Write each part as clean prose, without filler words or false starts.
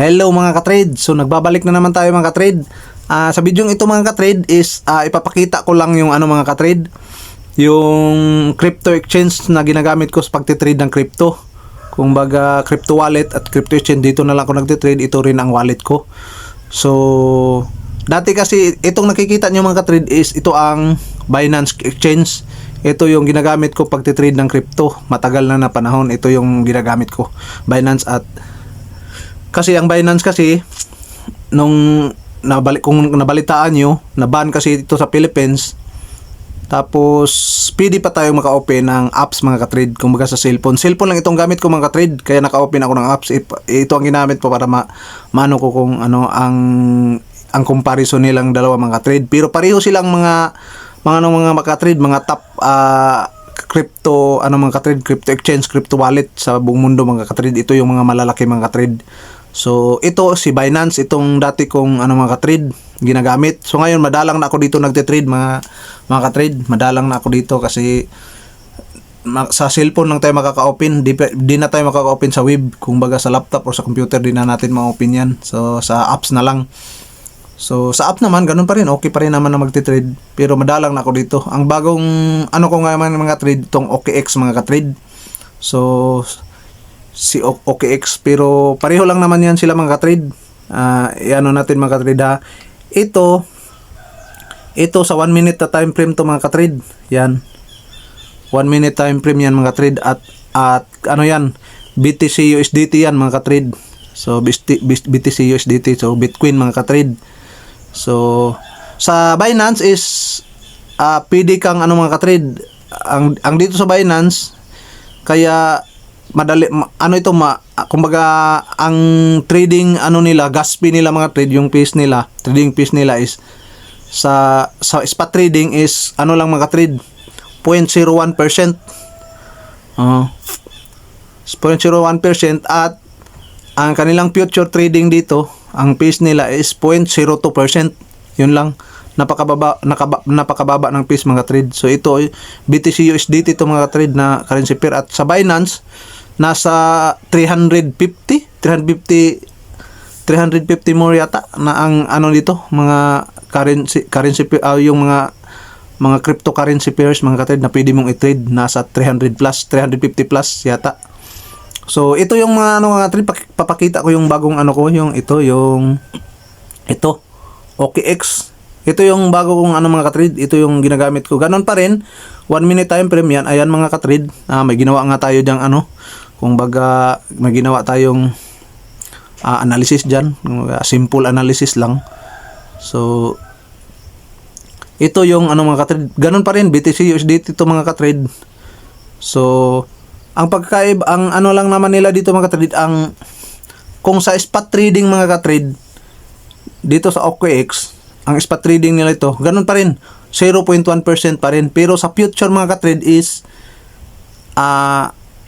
Hello mga ka-trade. So nagbabalik na naman tayo mga ka-trade. Sa video ito mga ka-trade is ipapakita ko lang yung mga ka-trade, yung crypto exchange na ginagamit ko sa pagtitrade ng crypto. Kung baga crypto wallet at crypto exchange, dito na lang ako nagtitrade. Ito rin ang wallet ko. So dati kasi itong nakikita nyo mga ka-trade is ito ang Binance Exchange. Ito yung ginagamit ko pagtitrade ng crypto. Matagal na panahon ito yung ginagamit ko, Binance. At kasi ang Binance kasi nung kung nabalitaan nyo, na-ban kasi ito sa Philippines. Tapos pwede pa tayo maka-open ng apps mga ka-trade, kumbaga sa cellphone. Cellphone lang itong gamit ko mga ka-trade, kaya naka-open ako ng apps. Ito ang ginamit ko para maano ko kung ang comparison nilang dalawa mga ka-trade. Pero pareho silang mga ka-trade, mga top crypto mga ka-trade, crypto exchange, crypto wallet sa buong mundo mga ka-trade. Ito yung mga malalaki mga ka-trade. So ito si Binance, itong dati kong mga ka-trade ginagamit. So ngayon madalang na ako dito nagte-trade mga ka-trade. Madalang na ako dito kasi sa cellphone lang tayo makaka-open. Di na tayo makaka-open sa web. Kung baga sa laptop o sa computer, di na natin ma-open yan. So sa apps na lang. So sa app naman ganun pa rin, okay pa rin naman na magte-trade. Pero madalang na ako dito. Ang bagong ko nga mga trade, itong OKX mga ka-trade. So si OKX, pero pareho lang naman yan sila mga ka-trade. Natin mga ka-trade ha. Ito sa 1 minute na time frame to mga ka-trade. Yan. 1 minute time frame yan mga ka-trade. At yan, BTC USDT yan mga ka-trade. So BTC USDT, so Bitcoin mga ka-trade. So sa Binance is pwede kang mga ka-trade. Ang dito sa Binance, kaya madali kumbaga ang trading nila, gas fee nila mga trade, yung fees nila, trading fees nila is sa spot trading is lang mga trade 0.01%. 0.01%. At ang kanilang future trading dito, ang fees nila is 0.02%. Yun lang, napakababa ng fees mga trade. So ito BTC USDT ito mga trade na currency pair. At sa Binance nasa 350 more yata na ang dito mga currency yung mga cryptocurrency pairs mga ka-trade na pwede mong i-trade, nasa 350 plus yata. So ito yung mga trade, papakita ko yung bagong ito OKX. Ito yung bago kong mga ka-trade, ito yung ginagamit ko. Ganon pa rin, 1 minute time frame yan. Ayan mga ka-trade, may ginawa nga tayo diyang kung baga may ginawa tayong analysis dyan, simple analysis lang. So ito yung mga ka-trade, ganon pa rin, BTC USDT ito mga ka-trade. So ang pagkakaib, ang lang naman nila dito mga ka-trade, kung sa spot trading mga ka-trade dito sa OKX, ang spot trading nila ito, ganun pa rin, 0.1% pa rin. Pero sa future mga ka-trade is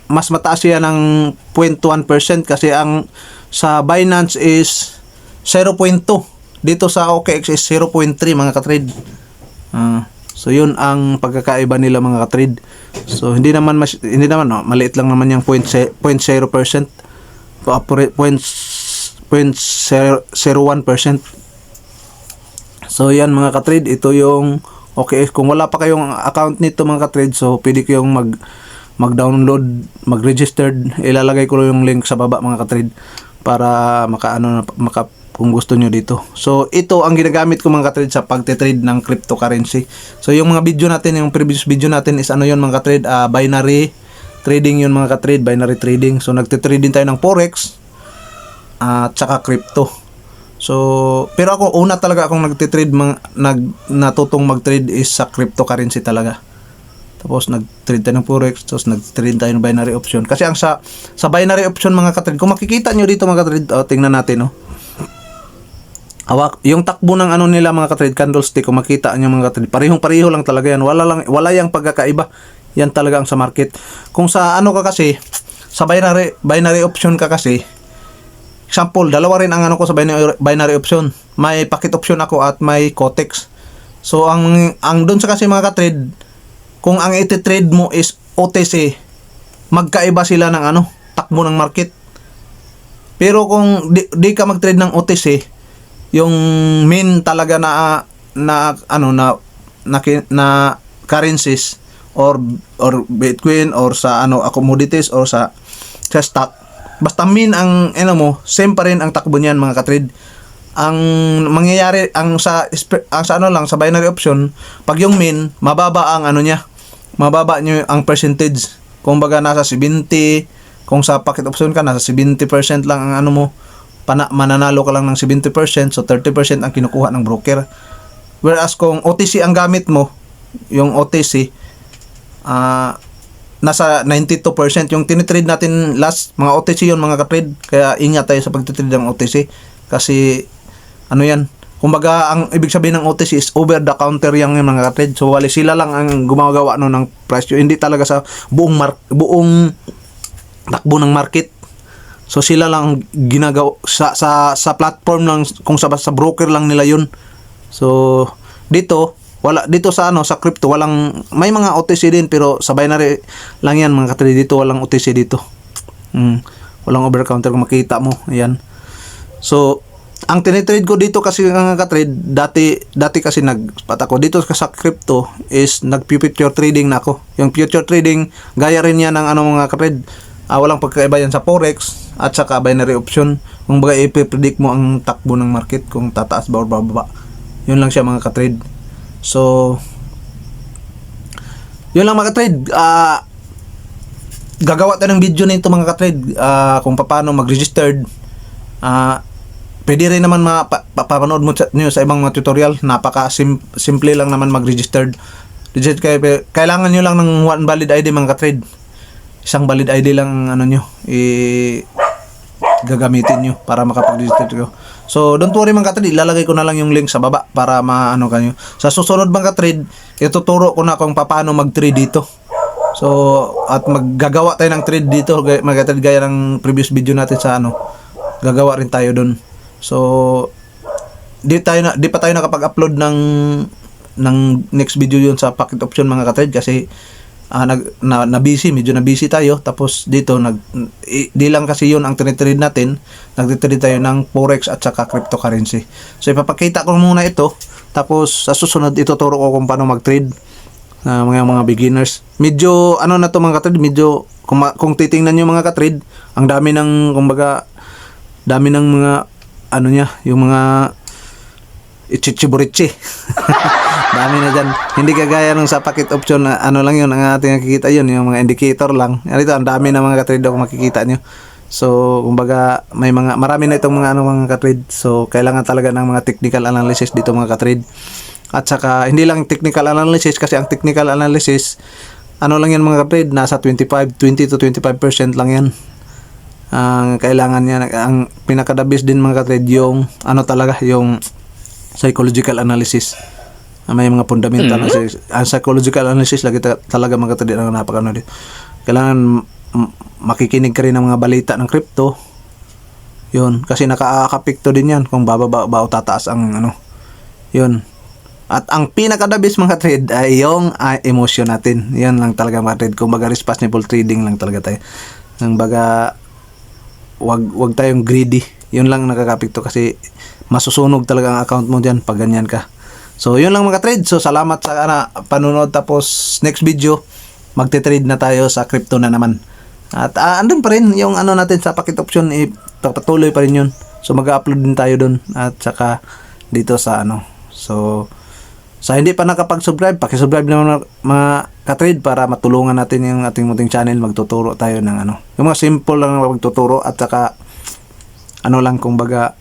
mas mataas yan ng 0.1% kasi ang sa Binance is 0.2. Dito sa OKX is 0.3 mga ka-trade. So yun ang pagkakaiba nila mga ka-trade. So hindi naman maliit lang naman yung 0.0%, 0.01%. So yan mga ka-trade, ito yung OKX. Kung wala pa kayong account nito mga ka-trade, so pwede kayong mag-download, mag-registered. Ilalagay ko yung link sa baba mga ka-trade para kung gusto nyo dito. So ito ang ginagamit ko mga ka-trade sa pagte-trade ng cryptocurrency. So yung mga video natin, yung previous video natin is yun mga ka-trade, binary trading yun mga ka-trade, binary trading. So nagte-trade din tayo ng forex at saka crypto. So pero ako una talaga akong nagte-trade, natutong mag-trade is sa cryptocurrency talaga. Tapos nag-trade tayo ng forex, tapos nag-trade tayo ng binary option. Kasi ang sa binary option mga ka-trade, kung makikita nyo dito mga ka-trade, tingnan natin yung takbo ng nila mga ka-trade, candlestick, kung makita nyo mga ka-trade, parehong-pareho lang talaga yan. Wala yang pagkakaiba. Yan talaga ang sa market. Kung sa ka kasi, sa binary option ka kasi, example, dalawa rin ang ko sa binary option. May packet option ako at may Kotex. So ang doon sa kasi mga ka-trade, kung ang iti-trade mo is OTC, magkaiba sila ng takbo ng market. Pero kung di ka mag-trade ng OTC, yung main talaga na currencies or Bitcoin or sa commodities or sa stock, basta main ang mo, same pa rin ang takbo niyan mga ka-trade. Ang mangyayari sa sa binary option, pag yung main mababa ang mababa niyo ang percentage. Kung baga nasa 70, kung sa pocket option ka nasa 70% lang ang mo, mananalo ka lang ng 70%, so 30% ang kinukuha ng broker. Whereas kung OTC ang gamit mo, yung OTC nasa 92%. Yung tinitrade natin last, mga OTC yun mga ka-trade. Kaya ingat tayo sa pagtitrade ng OTC. Kasi, yan, kumbaga, ang ibig sabihin ng OTC is over the counter yung mga ka-trade. So, wali sila lang ang gumagawa ng price. Hindi talaga sa buong takbo ng market. So, sila lang ginagawa sa platform lang, kung sa broker lang nila yun. So, dito sa crypto may mga OTC din, pero sa binary lang yan mga ka-trade. Dito walang OTC dito. Walang over counter kung makita mo. Ayan. So ang tinitrade ko dito kasi mga ka-trade, dati kasi ako dito sa crypto is nag-future trading na ako. Yung future trading gaya rin yan ng mga ka-trade. Walang pagkaiba yan sa forex at saka binary option. Kung baga i-predict mo ang takbo ng market kung tataas ba o bababa. Yun lang siya mga ka-trade. So, yun lang mga ka-trade. Gagawa tayo ng video nito mga ka-trade, kung paano mag-registered. Pwede rin naman mapapanood mo sa ibang mga tutorial. Simple lang naman mag-registered. Kailangan nyo lang ng one valid ID mga ka-trade. Isang valid ID lang gagamitin nyo para makapag-register kayo. So, don't worry mga ka-trade, ilalagay ko na lang yung link sa baba para kayo. Sa susunod mga ka-trade, ituturo ko na kung paano mag-trade dito. So, at maggagawa tayo ng trade dito, mga ka-trade, gaya ng previous video natin sa gagawa rin tayo doon. So, di pa tayo nakapag-upload ng next video yun sa pocket option mga ka-trade kasi medyo na busy tayo. Tapos dito di lang kasi yun ang trade natin, nagtitrade tayo ng forex at saka cryptocurrency. So ipapakita ko muna ito, tapos sa susunod ituturo ko kung paano mag-trade mga beginners. Medyo na to mga ka-trade, medyo kung titingnan niyo mga ka-trade, ang dami ng mga yung mga ichichiburichi. Dami na dyan. Hindi kagaya nung sa pocket option na lang yun, ang ating nakikita yun, yung mga indicator lang. Ito, ang dami na mga ka-trade kung makikita nyo. So, kumbaga, marami na itong mga ka-trade. So, kailangan talaga ng mga technical analysis dito mga ka-trade. At saka, hindi lang technical analysis, kasi ang technical analysis, lang yan mga ka-trade, nasa 20 to 25% lang yan. Ang kailangan niya, ang pinaka-the best din mga ka-trade, yung talaga, yung psychological analysis. May mga fundamental ang psychological analysis lagi talaga mga ka-trade ang dito. Kailangan makikinig ka rin ng mga balita ng crypto. Yun, kasi nakaka-apekto din yan kung bababa o tataas ang yun. At ang pinaka-the-best mga trade ay yung emotion natin. Yan lang talaga mga trade. Kung baga responsible trading lang talaga tayo. Ang baga wag tayong greedy. Yun lang nakaka-apekto kasi masusunog talaga ang account mo diyan pag ganyan ka. So, yun lang mga trade. So, salamat sa panunod. Tapos, next video, magte-trade na tayo sa crypto na naman. At andun pa rin yung natin sa pocket option, patuloy pa rin yun. So, mag-upload din tayo dun. At saka, dito sa So, sa hindi pa nakapag-subscribe, pakisubscribe naman mga ka-trade para matulungan natin yung ating munting channel. Magtuturo tayo ng yung mga simple lang na magtuturo. At saka, lang kung baga,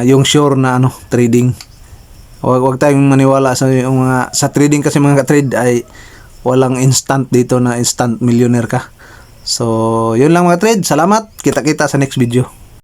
yung sure na trading. Wag tayong maniwala sa sa trading kasi mga ka-trade ay walang instant dito na instant millionaire ka. So, yun lang mga trade. Salamat. Kita-kita sa next video.